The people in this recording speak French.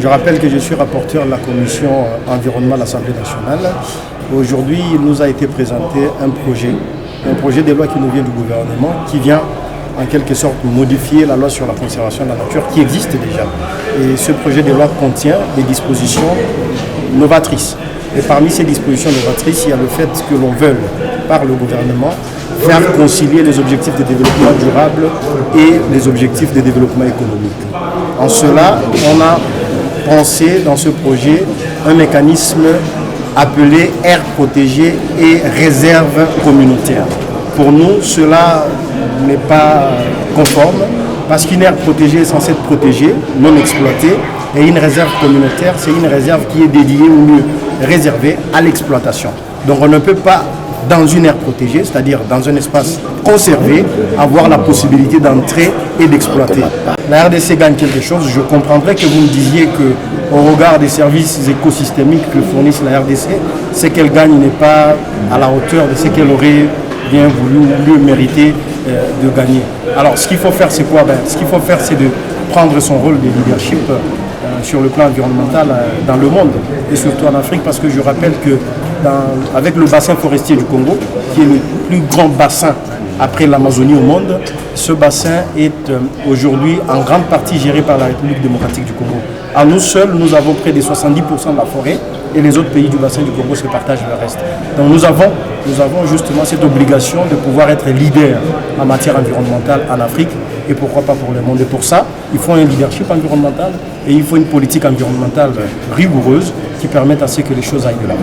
Je rappelle que je suis rapporteur de la commission environnement de l'Assemblée nationale. Aujourd'hui, il nous a été présenté un projet de loi qui nous vient du gouvernement, qui vient en quelque sorte modifier la loi sur la conservation de la nature qui existe déjà. Et ce projet de loi contient des dispositions novatrices. Et parmi ces dispositions novatrices, il y a le fait que l'on veuille, par le gouvernement, faire concilier les objectifs de développement durable et les objectifs de développement économique. En cela, on a pensé dans ce projet un mécanisme appelé aire protégée et réserve communautaire. Pour nous, cela n'est pas conforme parce qu'une aire protégée est censée être protégée, non exploitée, et une réserve communautaire, c'est une réserve qui est dédiée ou mieux réservée à l'exploitation. Donc on ne peut pas, dans une aire protégée, c'est-à-dire dans un espace conservé, avoir la possibilité d'entrer et d'exploiter. La RDC gagne quelque chose. Je comprendrais que vous me disiez qu'au regard des services écosystémiques que fournissent la RDC, ce qu'elle gagne n'est pas à la hauteur de ce qu'elle aurait bien voulu ou mieux mérité de gagner. Alors ce qu'il faut faire, c'est quoi? Ce qu'il faut faire, c'est de prendre son rôle de leadership sur le plan environnemental dans le monde et surtout en Afrique, parce que je rappelle que avec le bassin forestier du Congo, qui est le plus grand bassin après l'Amazonie au monde, ce bassin est aujourd'hui en grande partie géré par la République démocratique du Congo. À nous seuls, nous avons près de 70% de la forêt et les autres pays du bassin du Congo se partagent le reste. Donc nous avons justement cette obligation de pouvoir être leader en matière environnementale en Afrique et pourquoi pas pour le monde. Et pour ça, il faut un leadership environnemental et il faut une politique environnementale rigoureuse qui permette à ce que les choses aillent de l'avant.